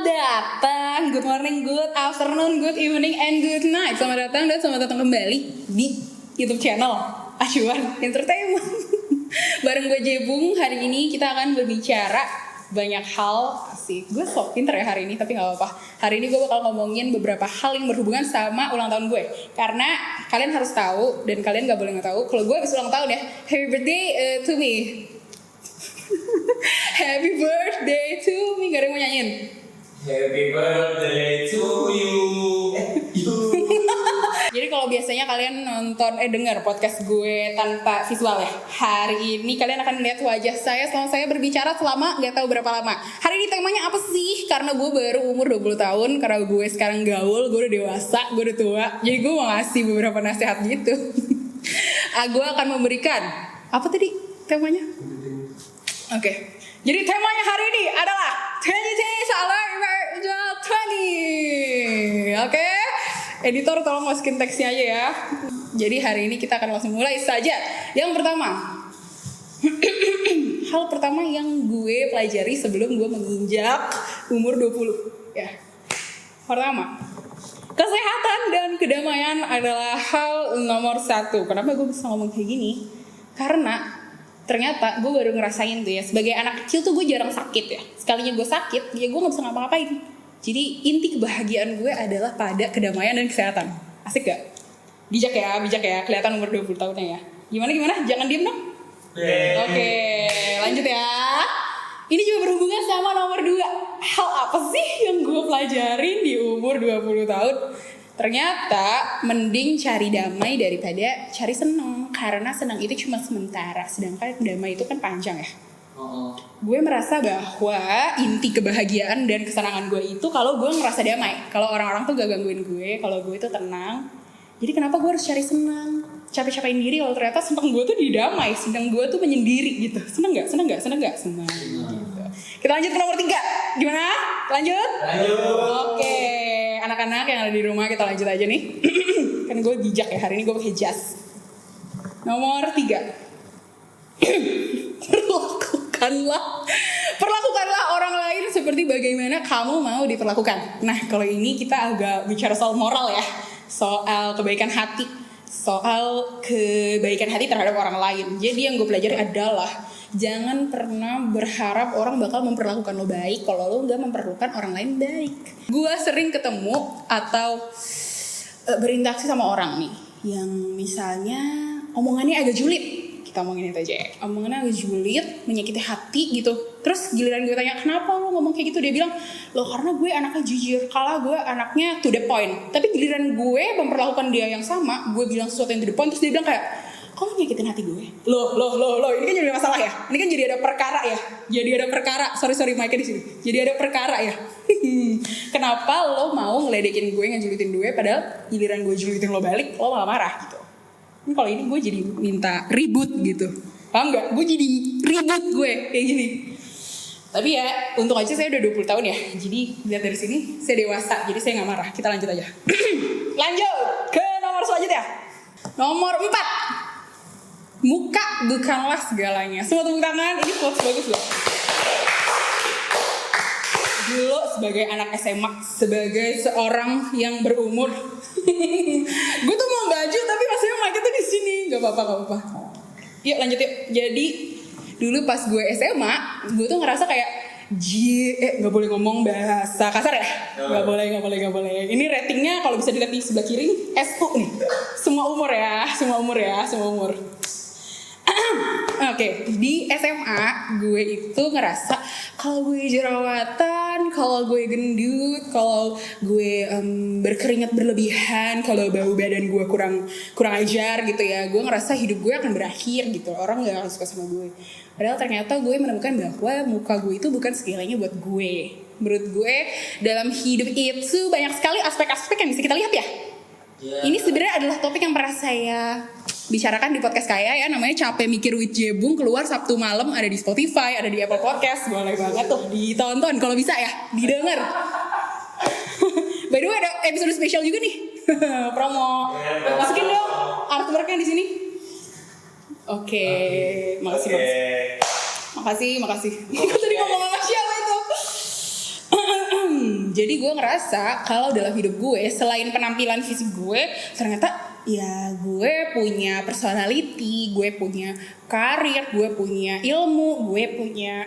datang, good morning, good afternoon, good evening, and good night. Selamat datang dan selamat datang kembali di YouTube channel Acuan Entertainment. Bareng gue Jebung, hari ini kita akan berbicara banyak hal. Asik, gue sok pinter ya hari ini, tapi gak apa-apa. Hari ini gue bakal ngomongin beberapa hal yang berhubungan sama ulang tahun gue. Karena kalian harus tahu, dan kalian gak boleh gak tahu, kalau gue habis ulang tahun ya, happy birthday to me. Happy birthday to me. Gak ada yang mau nyanyiin? Happy birthday to you. Jadi kalau biasanya kalian nonton, dengar podcast gue tanpa visual ya, hari ini kalian akan melihat wajah saya selama saya berbicara selama gak tahu berapa lama. Hari ini temanya apa sih? Karena gue baru umur 20 tahun, karena gue sekarang gaul, gue udah dewasa, gue udah tua. Jadi gue mau ngasih beberapa nasihat gitu. Gue akan memberikan, apa tadi temanya? Oke. Jadi temanya hari ini adalah 20. Oke. Editor tolong masukin teksnya aja ya. Jadi hari ini kita akan langsung mulai saja. Yang pertama. Hal pertama yang gue pelajari sebelum gue menginjak umur 20. Ya. Pertama, kesehatan dan kedamaian adalah hal nomor 1. Kenapa gue bisa ngomong kayak gini? Karena ternyata gue baru ngerasain tuh ya, sebagai anak kecil tuh gue jarang sakit ya. Sekalinya gue sakit, ya gue gak bisa ngapa-ngapain. Jadi inti kebahagiaan gue adalah pada kedamaian dan kesehatan. Asik gak? Bijak ya, kelihatan umur 20 tahunnya ya. Gimana? Jangan diem dong. Oke, lanjut ya. Ini juga berhubungan sama nomor 2. Hal apa sih yang gue pelajarin di umur 20 tahun? Ternyata mending cari damai daripada cari senang. Karena senang itu cuma sementara, sedangkan damai itu kan panjang ya. Gue merasa bahwa inti kebahagiaan dan kesenangan gue itu kalau gue ngerasa damai. Kalau orang-orang tuh gak gangguin gue, kalau gue itu tenang. Jadi kenapa gue harus cari senang? Capek-capekin diri kalau ternyata senang gue tuh di damai, senang gue tuh menyendiri gitu. Senang gak? Gitu. Kita lanjut ke nomor 3. Gimana? Lanjut? Oke. Anak-anak yang ada di rumah kita lanjut aja nih. Kan gue bijak ya, hari ini gue pakai jas. Nomor 3. Perlakukanlah orang lain seperti bagaimana kamu mau diperlakukan. Nah, kalau ini kita agak bicara soal moral ya. Soal kebaikan hati. Soal kebaikan hati terhadap orang lain. Jadi yang gue pelajari adalah jangan pernah berharap orang bakal memperlakukan lo baik kalau lo gak memperlakukan orang lain baik. Gue sering ketemu atau berinteraksi sama orang nih yang misalnya omongannya agak julid. Kita omongin itu aja ya. Omongannya agak julid, menyakiti hati gitu. Terus giliran gue tanya, kenapa lo ngomong kayak gitu? Dia bilang, lo karena gue anaknya jujur, kalau gue anaknya to the point. Tapi giliran gue memperlakukan dia yang sama, gue bilang sesuatu yang to the point, terus dia bilang kayak, kok lo nyakitin hati gue? Loh, ini kan jadi masalah ya? Ini kan jadi ada perkara ya? Jadi ada perkara, sorry mic-nya di sini. Jadi ada perkara ya? Kenapa lo mau ngeledekin gue, ngejulitin gue, padahal giliran gue julitin lo balik, lo malah marah gitu. Kalau ini gue jadi minta ribut gitu. Paham gak? Gue jadi ribut gue kayak gini. Tapi ya untung aja saya udah 20 tahun ya. Jadi lihat dari sini saya dewasa. Jadi saya gak marah. Kita lanjut aja. Lanjut ke nomor selanjutnya. Nomor 4. Muka bukanlah segalanya. Semua tepuk tangan. Ini quotes bagus loh. Dulu sebagai anak SMA, sebagai seorang yang berumur, gue tuh mau baju tapi maksudnya mic-nya tuh di sini. Gak apa-apa. Yuk lanjut yuk. Jadi dulu pas gue SMA, gue tuh ngerasa kayak gak boleh ngomong bahasa kasar ya. Gak boleh. Ini ratingnya kalau bisa dilihat di sebelah kiri nih, SU nih. Semua umur. Oke, di SMA gue itu ngerasa kalau gue jerawatan, kalau gue gendut, kalau gue berkeringat berlebihan, kalau bau badan gue kurang ajar gitu ya, gue ngerasa hidup gue akan berakhir gitu. Orang gak akan suka sama gue. Padahal ternyata gue menemukan bahwa muka gue itu bukan segalanya buat gue. Menurut gue dalam hidup itu banyak sekali aspek-aspek yang bisa kita lihat ya. Ini sebenarnya adalah topik yang pernah saya bicarakan di podcast saya ya, namanya Capek Mikir with Jebung, keluar Sabtu malam, ada di Spotify, ada di Apple Podcast. Boleh banget tuh ditonton kalau bisa ya, didengar. By the way ada episode spesial juga nih. Promo. Masukin dong artworknya di sini. Oke. Makasih. Tadi ngomong sama siapa itu? Jadi gue ngerasa kalau dalam hidup gue selain penampilan fisik gue, ternyata ya gue punya personality, gue punya karir, gue punya ilmu, gue punya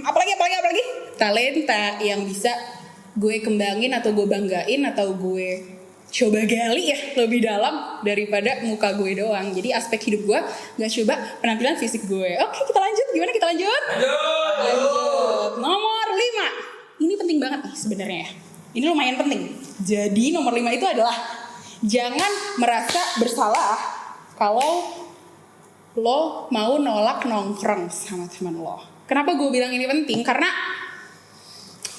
apalagi talenta yang bisa gue kembangin atau gue banggain atau gue coba gali ya lebih dalam daripada muka gue doang. Jadi aspek hidup gue gak coba penampilan fisik gue. Oke, kita lanjut. Gimana kita lanjut? Lanjut. Nomor 5. Ini penting banget nih sebenarnya ya. Ini lumayan penting. Jadi nomor 5 itu adalah jangan merasa bersalah kalau lo mau nolak nongkrong sama teman lo. Kenapa gue bilang ini penting? Karena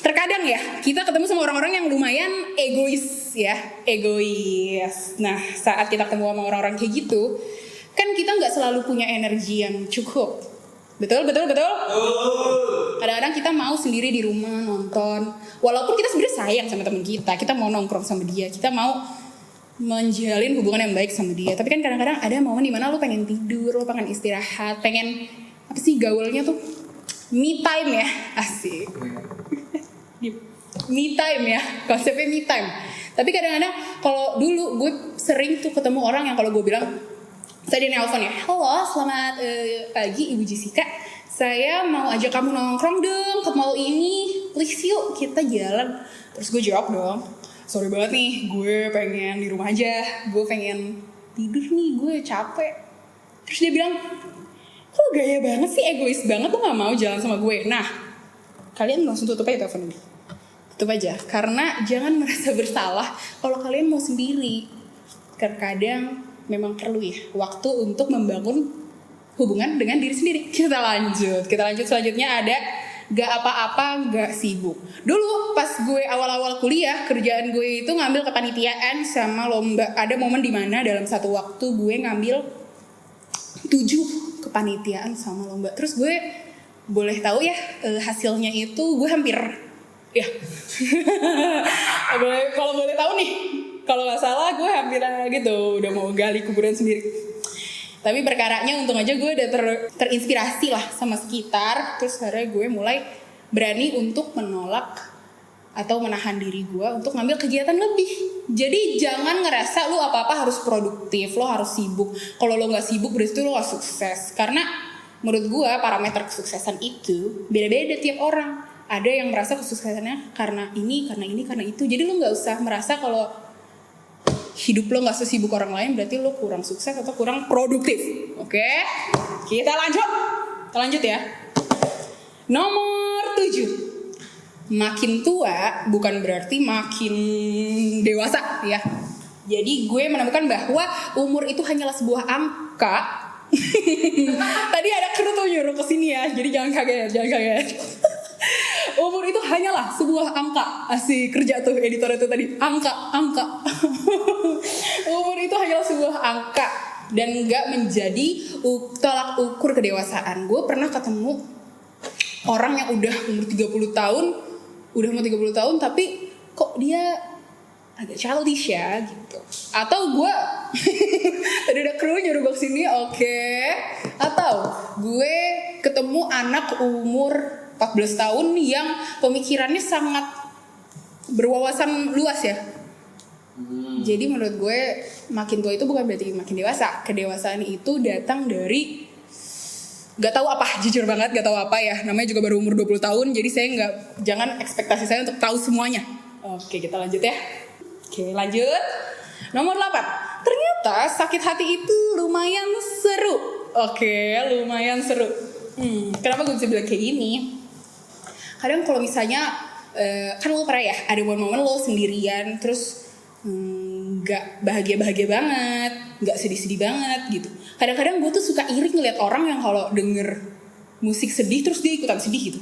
terkadang ya kita ketemu sama orang-orang yang lumayan egois ya, egois. Nah saat kita ketemu sama orang-orang kayak gitu, kan kita nggak selalu punya energi yang cukup. Betul. Kadang-kadang kita mau sendiri di rumah nonton, walaupun kita sebenarnya sayang sama teman kita mau nongkrong sama dia, kita mau menjalin hubungan yang baik sama dia. Tapi kan kadang-kadang ada momen dimana lo pengen tidur, lo pengen istirahat, pengen apa sih gaulnya tuh? Me time ya, asik. Me time ya, konsepnya me time. Tapi kadang-kadang kalau dulu gue sering tuh ketemu orang yang kalau gue bilang, saya di nelpon ya, halo selamat pagi Ibu Jessica, saya mau ajak kamu nongkrong dong ke mall ini, please yuk kita jalan. Terus gue jawab dong, sorry banget nih, gue pengen di rumah aja, gue pengen tidur nih, gue capek. Terus dia bilang, kok gaya banget sih, egois banget tuh gak mau jalan sama gue. Nah, kalian langsung tutup aja telepon ini. Tutup aja, karena jangan merasa bersalah kalau kalian mau sendiri. Terkadang memang perlu ya waktu untuk membangun hubungan dengan diri sendiri. Kita lanjut selanjutnya ada gak apa-apa gak sibuk. Dulu pas gue awal-awal kuliah, kerjaan gue itu ngambil kepanitiaan sama lomba. Ada momen dimana dalam satu waktu gue ngambil 7 kepanitiaan sama lomba. Terus gue boleh tahu ya hasilnya itu gue hampir ya kalau boleh tahu nih, kalau nggak salah gue hampir gitu udah mau gali kuburan sendiri. Tapi perkaranya untung aja gue udah terinspirasi lah sama sekitar. Terus akhirnya gue mulai berani untuk menolak atau menahan diri gue untuk ngambil kegiatan lebih. Jadi jangan ngerasa lu apa-apa harus produktif, lo harus sibuk. Kalau lo nggak sibuk berarti lo gak sukses. Karena menurut gue parameter kesuksesan itu beda-beda tiap orang. Ada yang merasa kesuksesannya karena ini, karena itu. Jadi lo nggak usah merasa kalau hidup lo nggak sesibuk orang lain berarti lo kurang sukses atau kurang produktif. Oke? Kita lanjut ya. Nomor 7. Makin tua bukan berarti makin dewasa ya. Jadi gue menemukan bahwa umur itu hanyalah sebuah angka. Tadi ada kru tuh nyuruh kesini ya, jadi jangan kaget. Umur itu hanyalah sebuah angka. Asik kerja tuh editor itu tadi. Angka. Umur itu hanyalah sebuah angka dan gak menjadi tolak ukur kedewasaan. Gue pernah ketemu orang yang udah umur 30 tahun, udah mau 30 tahun tapi kok dia agak childish ya gitu. Atau gue tadi ada kru nyuruh gue kesini, oke. Atau gue ketemu anak umur 14 tahun yang pemikirannya sangat berwawasan luas ya. Jadi menurut gue makin tua itu bukan berarti makin dewasa. Kedewasaan itu datang dari gak tahu apa, jujur banget gak tahu apa ya. Namanya juga baru umur 20 tahun, jadi saya jangan ekspektasi saya untuk tahu semuanya. Oke, kita lanjut ya. Oke, lanjut. Nomor 8. Ternyata sakit hati itu lumayan seru. Oke, lumayan seru. Kenapa gue bisa bilang kayak gini? Kadang kalau misalnya kan lo pernah ya ada momen-momen lo sendirian terus gak bahagia-bahagia banget, gak sedih-sedih banget gitu. Kadang-kadang gue tuh suka iri ngeliat orang yang kalau denger musik sedih terus dia ikutan sedih gitu.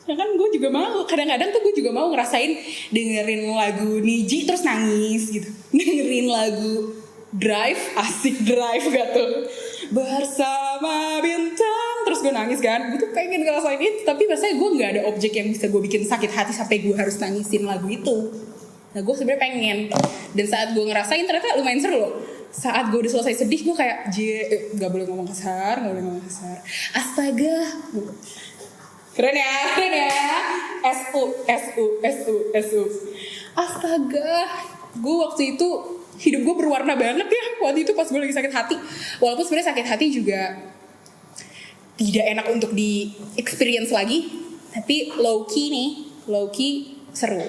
Sedangkan gue juga mau, kadang-kadang tuh gue juga mau ngerasain dengerin lagu Niji terus nangis gitu. Dengerin lagu Drive, asik Drive gak tuh, bersama bintang terus gue nangis kan. Gue tuh pengen ngerasain itu, tapi rasanya gue gak ada objek yang bisa gue bikin sakit hati sampai gue harus nangisin lagu itu. Nah gue sebenarnya pengen, dan saat gue ngerasain ternyata lumayan seru loh. Saat gue udah selesai sedih gue kayak gak boleh ngomong kasar, astaga. Keren ya. SU. Astaga, gue waktu itu hidup gue berwarna banget ya. Waktu itu pas gue lagi sakit hati. Walaupun sebenarnya sakit hati juga tidak enak untuk di experience lagi, tapi low key seru.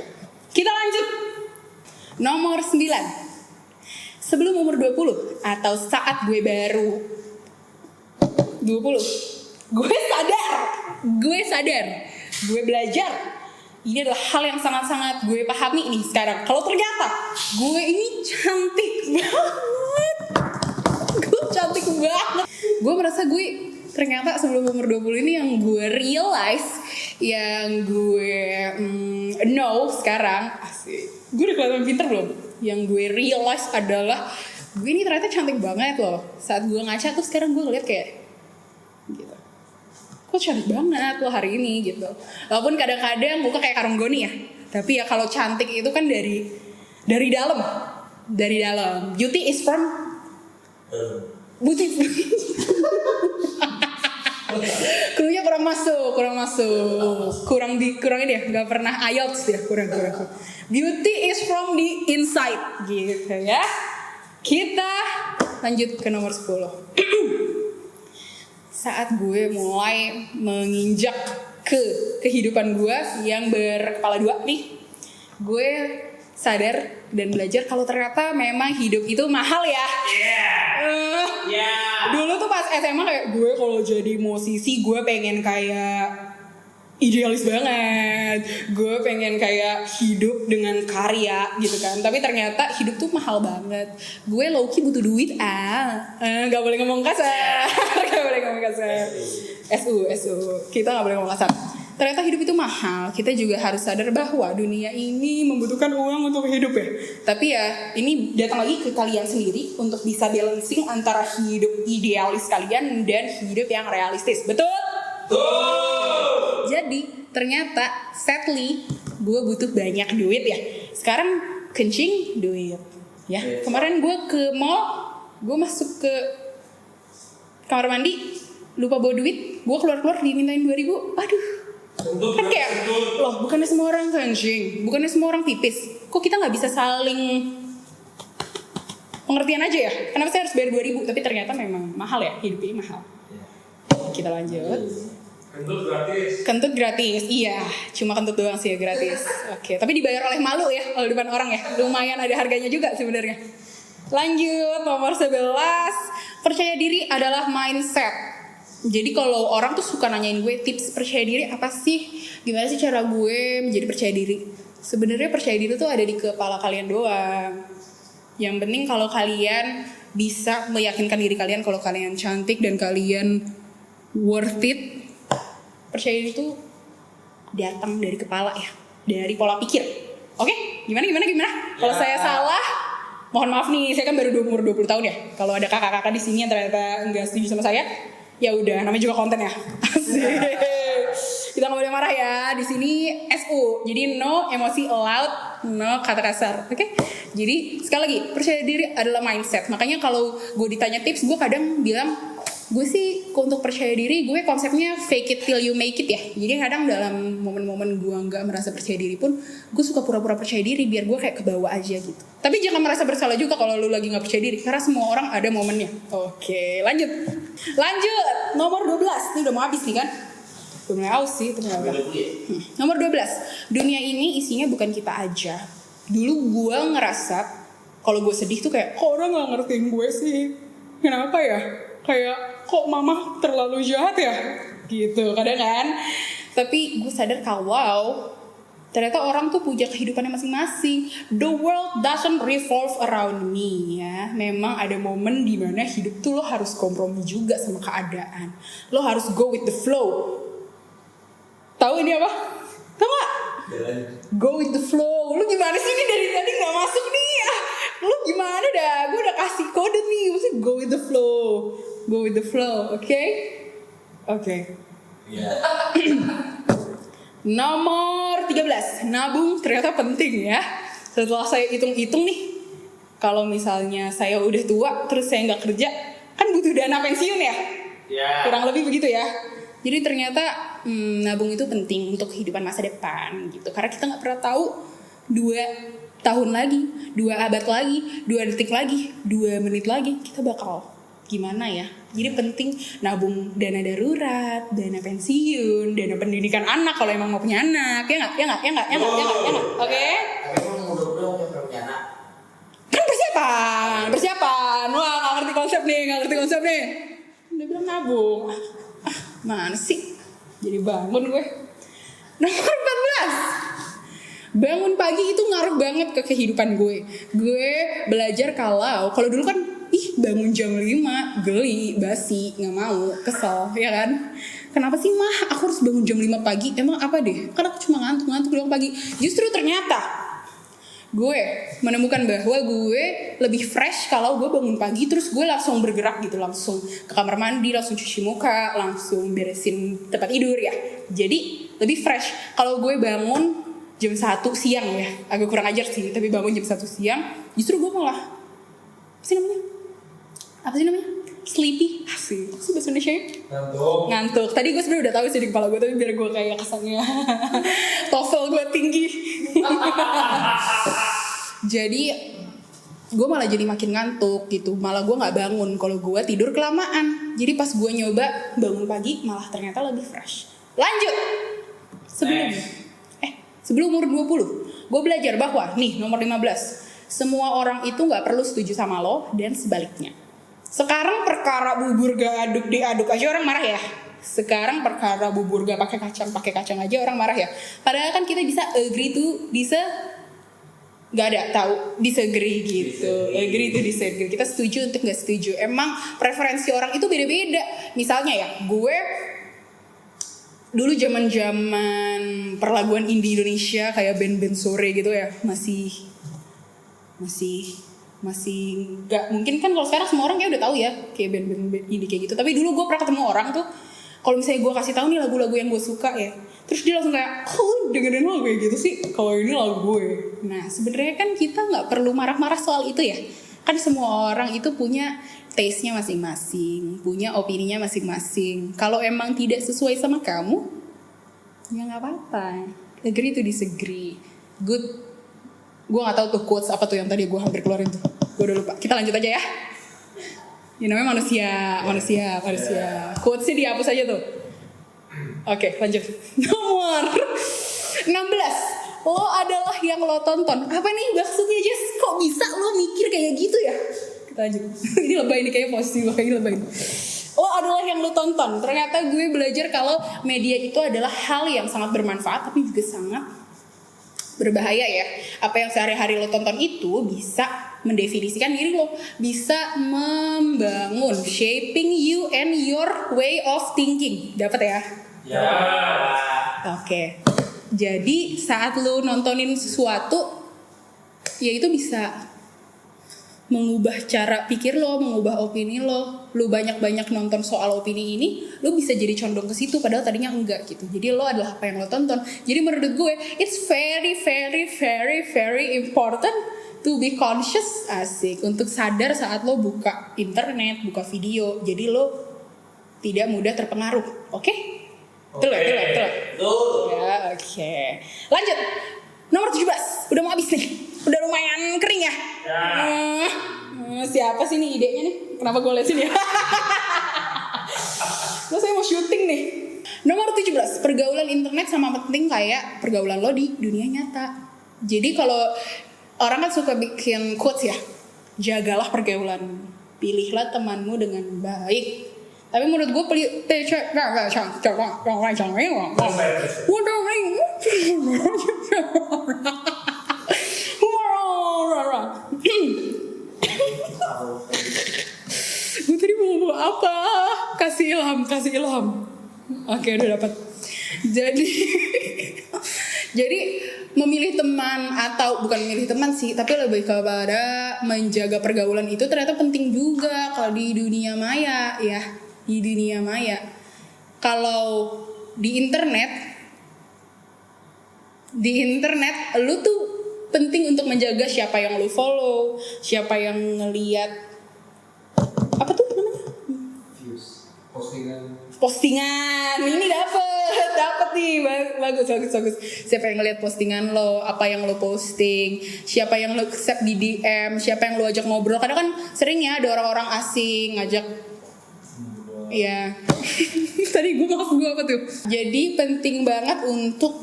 Kita lanjut. Nomor 9. Sebelum umur 20 atau saat gue baru 20, gue sadar, gue belajar. Ini adalah hal yang sangat-sangat gue pahami nih sekarang. Kalau ternyata gue ini cantik banget. Gue merasa gue ternyata sebelum umur 20 ini yang gue realize, yang gue know sekarang, asik. Gue udah kelihatan pinter belum? Yang gue realize adalah gue ini ternyata cantik banget loh. Saat gue ngaca tuh sekarang gue ngeliat kayak gitu. Kok cantik banget lo hari ini gitu. Walaupun kadang-kadang muka kayak karung goni ya. Tapi ya kalau cantik itu kan dari dalam. Dari dalam. Beauty is from Krunya kurang masuk. Kurang ini ya, enggak pernah IELTS ya, kurang. Beauty is from the inside gitu ya. Kita lanjut ke nomor 10. Saat gue mulai menginjak ke kehidupan gue yang berkepala dua nih, gue sadar dan belajar kalau ternyata memang hidup itu mahal ya. Dulu tuh pas SMA kayak gue kalau jadi musisi gue pengen kayak idealis banget, gue pengen kayak hidup dengan karya gitu kan. Tapi ternyata hidup tuh mahal banget. Gue low-key butuh duit. Gak boleh ngomong kasar. SU. Kita gak boleh ngomong kasar. Ternyata hidup itu mahal. Kita juga harus sadar bahwa dunia ini membutuhkan uang untuk hidup ya. Tapi ya ini datang lagi ke kalian sendiri untuk bisa balancing antara hidup idealis kalian dan hidup yang realistis. Betul? Jadi ternyata sadly gue butuh banyak duit ya. Sekarang kencing duit ya. Kemarin gue ke mall, gue masuk ke kamar mandi, lupa bawa duit, gue keluar dimintain 2.000. Aduh, kan kayak loh, bukannya semua orang kencing, bukannya semua orang pipis, kok kita nggak bisa saling pengertian aja ya? Kenapa saya harus bayar 2.000? Tapi ternyata memang mahal ya, hidup ini mahal. Kita lanjut. Kentut gratis, iya, cuma kentut doang sih ya gratis. Oke, tapi dibayar oleh malu ya, kalau depan orang ya, lumayan ada harganya juga sebenarnya. Lanjut, nomor 11, percaya diri adalah mindset. Jadi kalau orang tuh suka nanyain gue tips percaya diri apa sih, gimana sih cara gue menjadi percaya diri? Sebenarnya percaya diri tuh ada di kepala kalian doang. Yang penting kalau kalian bisa meyakinkan diri kalian kalau kalian cantik dan kalian worth it. Percaya diri itu datang dari kepala ya, dari pola pikir. Oke? Gimana? Kalau saya salah, mohon maaf nih, saya kan baru umur 20 tahun ya. Kalau ada kakak-kakak di sini yang ternyata enggak setuju sama saya, ya udah, namanya juga konten ya. Asik. Kita nggak boleh marah ya. Di sini SU. Jadi no emosi allowed, no kata kasar. Oke? Jadi sekali lagi, percaya diri adalah mindset. Makanya kalau gue ditanya tips, gue kadang bilang, gue sih untuk percaya diri gue konsepnya fake it till you make it ya. Jadi kadang dalam momen-momen gue nggak merasa percaya diri pun gue suka pura-pura percaya diri biar gue kayak kebawa aja gitu. Tapi jangan merasa bersalah juga kalau lu lagi nggak percaya diri karena semua orang ada momennya. Oke, lanjut nomor 12. Ini udah mau habis nih kan? Udah mulai aus sih Nomor 12, dunia ini isinya bukan kita aja. Dulu gue ngerasa kalau gue sedih tuh kayak kok orang nggak ngertiin gue sih, kenapa ya, kayak kok mama terlalu jahat ya gitu kadang kan. Tapi gue sadar kalau ternyata orang tuh punya kehidupannya masing-masing. The world doesn't revolve around me ya. Memang ada momen dimana hidup tuh lo harus kompromi juga sama keadaan. Lo harus go with the flow. Tahu ini apa? Tahu gak? Go with the flow. Lu gimana sih, ini dari tadi gak masuk nih. Lu gimana dah? Gue udah kasih kode nih. Maksudnya go with the flow. Go with the flow, oke? Oke. Nomor 13, nabung ternyata penting ya. Setelah saya hitung-hitung nih, kalau misalnya saya udah tua terus saya nggak kerja, kan butuh dana pensiun ya? Kurang lebih begitu ya. Jadi ternyata nabung itu penting untuk kehidupan masa depan gitu. Karena kita nggak pernah tahu 2 tahun lagi, 2 abad lagi, 2 detik lagi, 2 menit lagi kita bakal gimana ya. Jadi penting nabung dana darurat, dana pensiun, dana pendidikan anak kalau emang mau punya anak. Ya nggak? Oke? Tapi emang udah punya anak. Kan persiapan. Wah, nggak ngerti konsep nih. Udah bilang nabung. Mana sih? Jadi bangun gue. Nomor 14. Bangun pagi itu ngaruh banget ke kehidupan gue. Gue belajar kalau dulu kan bangun jam 5, geli, basi, nggak mau, kesel, ya kan? Kenapa sih mah aku harus bangun jam 5 pagi? Emang apa deh? Karena aku cuma ngantuk doang pagi. Justru ternyata gue menemukan bahwa gue lebih fresh kalau gue bangun pagi terus gue langsung bergerak gitu, langsung ke kamar mandi, langsung cuci muka, langsung beresin tempat tidur ya. Jadi lebih fresh. Kalau gue bangun jam 1 siang ya, agak kurang ajar sih, tapi bangun jam 1 siang, justru gue malah apa sih namanya? Sleepy. Asik. Apa sih bahasa Indonesia? Ngantuk. Tadi gue sebenarnya udah tahu sih di kepala gue, tapi biar gue kayak kesannya TOEFL gue tinggi. Jadi gue malah jadi makin ngantuk gitu. Malah gue nggak bangun kalau gue tidur kelamaan. Jadi pas gue nyoba bangun pagi malah ternyata lebih fresh. Lanjut. Sebelum umur 20, gue belajar bahwa nomor 15, semua orang itu nggak perlu setuju sama lo dan sebaliknya. Sekarang perkara bubur gak diaduk aja orang marah ya. Sekarang perkara bubur gak pakai kacang aja orang marah ya. Padahal kan kita bisa agree to disagree gitu. Agree to disagree. Kita setuju untuk gak setuju. Emang preferensi orang itu beda-beda. Misalnya ya, gue dulu zaman perlaguan indie Indonesia kayak band-band sore gitu ya, masih nggak mungkin kan kalau sekarang semua orang kayak udah tahu ya kayak band-band indie kayak gitu. Tapi dulu gue pernah ketemu orang tuh, kalau misalnya gue kasih tahu nih lagu-lagu yang gue suka ya, terus dia langsung kayak, kok dengerin lagu kayak gitu sih, kalau ini lagu gue. Nah sebenarnya kan kita nggak perlu marah-marah soal itu ya. Kan semua orang itu punya taste-nya masing-masing, punya opininya masing-masing. Kalau emang tidak sesuai sama kamu, ya nggak apa-apa. Agree to disagree. Good. Gue gak tahu tuh quotes apa tuh yang tadi gue hampir keluarin tuh. Gue udah lupa. Kita lanjut aja ya. Ya namanya manusia. Quotesnya dihapus aja tuh. Oke, lanjut. Nomor 16. Lo adalah yang lo tonton. Apa nih maksudnya, Jess? Kok bisa lo mikir kayak gitu ya? Kita lanjut. Ini lebay nih, kayaknya posisi gue kayak lebay. Lo adalah yang lo tonton. Ternyata gue belajar kalau media itu adalah hal yang sangat bermanfaat, tapi juga sangat berbahaya ya. Apa yang sehari-hari lo tonton itu bisa mendefinisikan diri lo, bisa membangun, shaping you and your way of thinking. Dapat ya? Ya. Oke. Jadi saat lo nontonin sesuatu, ya itu bisa mengubah cara pikir lo, mengubah opini lo. Lo banyak-banyak nonton soal opini ini, lo bisa jadi condong ke situ padahal tadinya enggak gitu. Jadi lo adalah apa yang lo tonton. Jadi menurut gue, it's very important to be conscious, asik, untuk sadar saat lo buka internet, buka video. Jadi lo tidak mudah terpengaruh. Oke? Betul. Ya, oke. Lanjut. Nomor 17. Udah mau habis nih. Udah lumayan kering ya. Siapa sih nih idenya nih? Kenapa gue liat sini ya? Lo saya mau syuting nih. Nomor 17. Pergaulan internet sama penting kayak pergaulan lo di dunia nyata. Jadi kalau orang kan suka bikin quotes ya, jagalah pergaulan, pilihlah temanmu dengan baik. Tapi menurut gue gue tadi mau ngomong apa? Kasih ilham. Oke, udah dapat. Jadi memilih teman atau bukan memilih teman sih, tapi lebih kepada menjaga pergaulan itu ternyata penting juga kalau di dunia maya ya. Di dunia maya. Kalau di internet lu tuh penting untuk menjaga siapa yang lu follow, siapa yang ngelihat apa tuh namanya? Views, postingan. postingan ini dapet nih, bagus. Siapa yang ngeliat postingan lo, apa yang lo posting, siapa yang lo accept di DM, siapa yang lo ajak ngobrol. Kadang kan sering ya ada orang-orang asing ngajak. Iya. Tadi gue apa tuh? Jadi penting banget untuk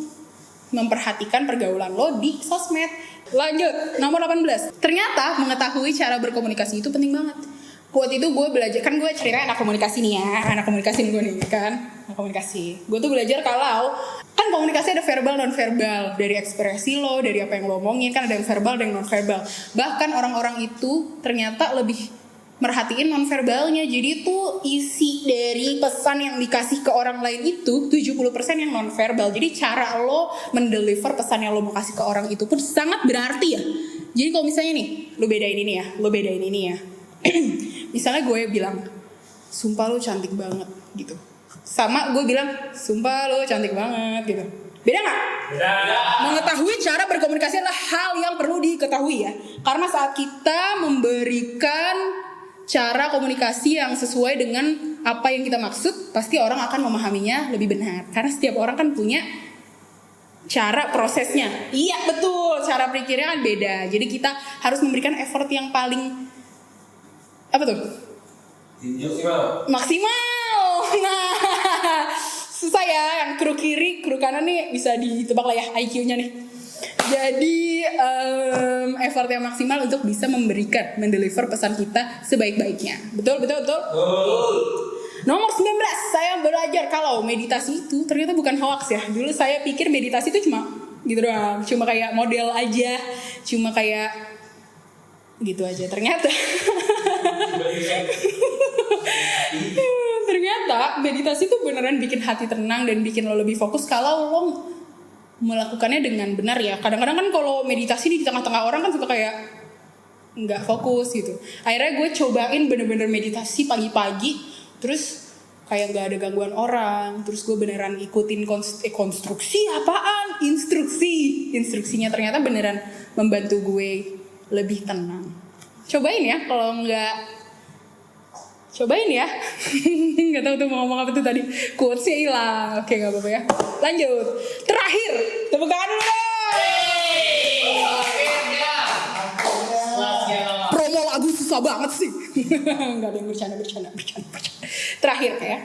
memperhatikan pergaulan lo di sosmed. Lanjut, nomor 18. Ternyata mengetahui cara berkomunikasi itu penting banget. Waktu itu gue belajar, kan gue ceritanya anak komunikasi nih ya, anak komunikasi gue nih kan, anak komunikasi. Gue tuh belajar kalau kan komunikasi ada verbal non verbal, dari ekspresi lo, dari apa yang lo omongin, kan ada yang verbal dan non verbal. Bahkan orang-orang itu ternyata lebih merhatiin non verbalnya. Jadi tuh isi dari pesan yang dikasih ke orang lain itu 70% yang non verbal. Jadi cara lo mendeliver pesan yang lo mau kasih ke orang itu pun sangat berarti ya. Jadi kalau misalnya nih, lo bedain ini ya. Misalnya gue bilang, sumpah lo cantik banget gitu. Sama gue bilang, sumpah lo cantik banget gitu. Beda gak? Beda. Mengetahui cara berkomunikasi adalah hal yang perlu diketahui ya. Karena saat kita memberikan cara komunikasi yang sesuai dengan apa yang kita maksud, pasti orang akan memahaminya lebih benar. Karena setiap orang kan punya cara prosesnya. Iya betul, cara berpikirnya kan beda. Jadi kita harus memberikan effort yang paling apa tuh? Maksimal. Nah, susah ya. Yang kru kiri, kru kanan nih bisa ditebak lah ya IQ-nya nih. Jadi effort yang maksimal untuk bisa mendeliver pesan kita sebaik-baiknya. Betul. Nomor 19, saya belajar kalau meditasi itu ternyata bukan hoax ya. Dulu saya pikir meditasi itu cuma gitu doang, cuma kayak model aja, cuma kayak gitu aja. Ternyata meditasi itu beneran bikin hati tenang dan bikin lo lebih fokus kalau lo melakukannya dengan benar ya. Kadang-kadang kan kalau meditasi di tengah-tengah orang kan suka kayak nggak fokus gitu. Akhirnya gue cobain bener-bener meditasi pagi-pagi, terus kayak nggak ada gangguan orang, terus gue beneran ikutin instruksinya ternyata beneran membantu gue lebih tenang. Cobain ya, kalau nggak cobain ya. Nggak tahu tuh mau ngomong apa tuh tadi, quotesnya hilang. Oke, nggak apa-apa ya. Lanjut, terakhir, tepuk tangan dulu dong. Promo lagu susah banget sih. Nggak ada yang bercanda. Terakhir ya,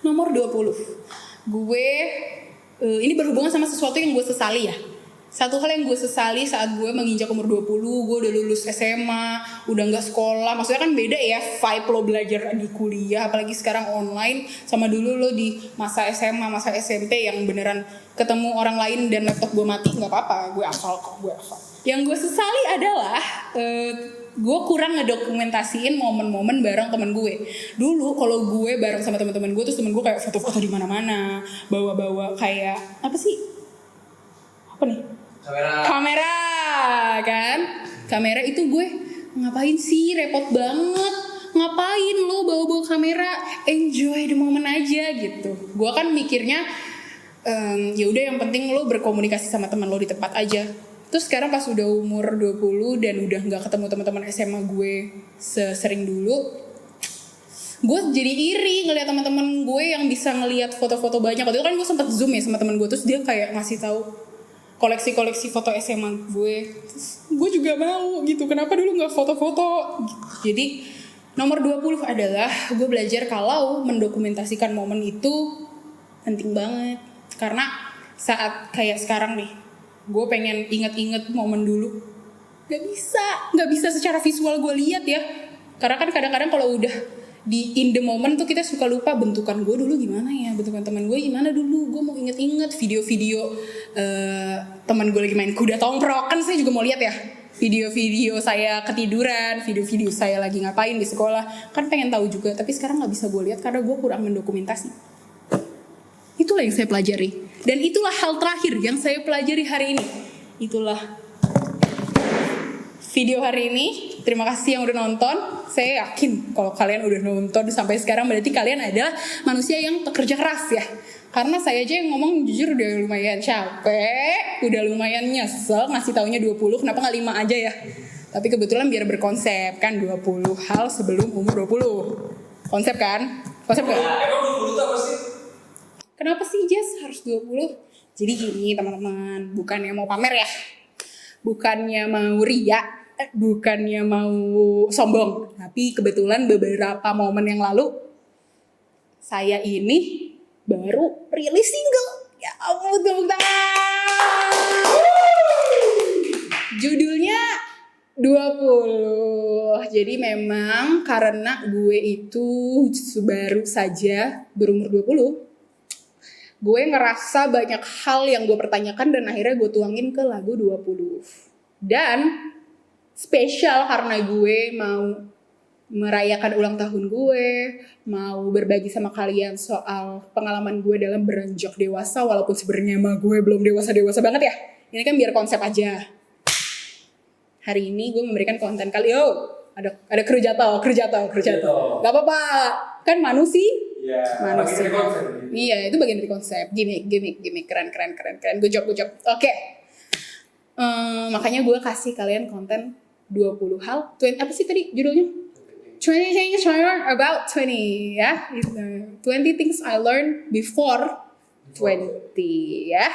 nomor 20. Gue ini berhubungan sama sesuatu yang gue sesali ya. Satu hal yang gue sesali saat gue menginjak umur 20, gue udah lulus SMA, udah gak sekolah. Maksudnya kan beda ya vibe lo belajar di kuliah, apalagi sekarang online, sama dulu lo di masa SMA, masa SMP yang beneran ketemu orang lain dan laptop gue mati, gak apa-apa, gue hafal. Yang gue sesali adalah gue kurang ngedokumentasiin momen-momen bareng temen gue. Dulu kalau gue bareng sama teman-teman gue, terus temen gue kayak foto-foto di mana-mana, bawa-bawa kayak apa nih? Kamera kan? Kamera itu gue ngapain sih, repot banget. Ngapain lo bawa-bawa kamera? Enjoy the moment aja gitu. Gue kan mikirnya ya udah yang penting lo berkomunikasi sama teman lo di tempat aja. Terus sekarang pas udah umur 20 dan udah gak ketemu teman-teman SMA gue sesering dulu, gue jadi iri ngeliat teman-teman gue yang bisa ngeliat foto-foto banyak. Waktu itu kan gue sempat zoom ya sama teman gue, terus dia kayak ngasih tahu koleksi foto SMA gue. Terus gue juga mau gitu, kenapa dulu gak foto-foto. Jadi nomor 20 adalah gue belajar kalau mendokumentasikan momen itu penting banget. Karena saat kayak sekarang nih, gue pengen inget-inget momen dulu, gak bisa secara visual gue lihat ya. Karena kan kadang-kadang kalau udah di in the moment tuh kita suka lupa bentukan gue dulu gimana ya, bentukan teman gue gimana dulu. Gue mau inget-inget video-video teman gue lagi main kuda tomprok, kan saya juga mau lihat ya video-video saya ketiduran, video-video saya lagi ngapain di sekolah, kan pengen tahu juga. Tapi sekarang nggak bisa gue lihat karena gue kurang mendokumentasi. Itulah yang saya pelajari, dan itulah hal terakhir yang saya pelajari hari ini. Itulah video hari ini. Terima kasih yang udah nonton. Saya yakin kalau kalian udah nonton sampai sekarang berarti kalian adalah manusia yang pekerja keras ya. Karena saya aja yang ngomong jujur udah lumayan capek, udah lumayan nyesel ngasih taunya 20, kenapa gak 5 aja ya. Tapi kebetulan biar berkonsep kan, 20 hal sebelum umur 20. Konsep kan? Konsep gak? Emang 20 itu apa sih? Kenapa sih Jess harus 20? Jadi gini teman-teman, bukannya mau pamer ya, bukannya mau ria, bukannya mau sombong, tapi kebetulan beberapa momen yang lalu saya ini baru rilis single. Ya ampun, tepuk tangan. Judulnya 20. Jadi memang karena gue itu baru saja berumur 20, gue ngerasa banyak hal yang gue pertanyakan dan akhirnya gue tuangin ke lagu 20. Dan spesial karena gue mau merayakan ulang tahun gue, mau berbagi sama kalian soal pengalaman gue dalam beranjak dewasa, walaupun sebenarnya emang gue belum dewasa-dewasa banget ya. Ini kan biar konsep aja. Hari ini gue memberikan konten kali, ada kru jatuh. Gak apa-apa, kan manusia. Iya. Manusia. Bagian dari konsep. Iya, itu bagian dari konsep. Gimmick. Keren. Good job. Oke. Makanya gue kasih kalian konten 20 hal. Apa sih tadi judulnya? 20 things I learned about 20, ya. 20 things I learned before 20, ya.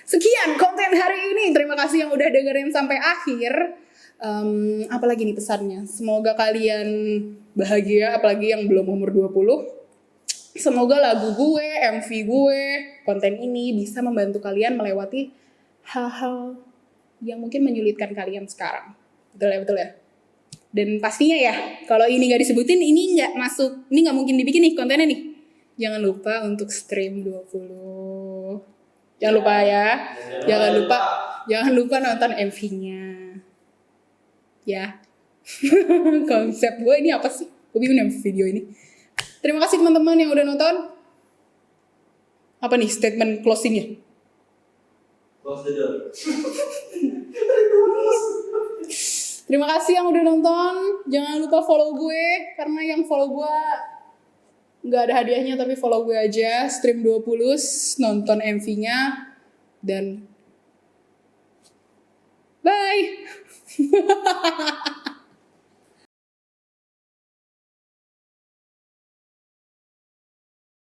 Sekian konten hari ini. Terima kasih yang udah dengerin sampai akhir. Apalagi nih pesannya? Semoga kalian bahagia, apalagi yang belum umur 20. Semoga lagu gue, MV gue, konten ini bisa membantu kalian melewati hal-hal yang mungkin menyulitkan kalian sekarang. Betul ya? Dan pastinya ya, kalau ini gak disebutin, ini gak masuk, ini gak mungkin dibikin nih kontennya nih. Jangan lupa untuk stream 20. Jangan lupa ya. Jangan lupa nonton MV-nya. Ya. Konsep gue ini apa sih? Gue bingung video ini. Terima kasih teman-teman yang udah nonton. Apa nih statement closingnya? Close the door. Terima kasih yang udah nonton. Jangan lupa follow gue, karena yang follow gue gak ada hadiahnya, tapi follow gue aja. Stream 20, nonton MV-nya, dan bye.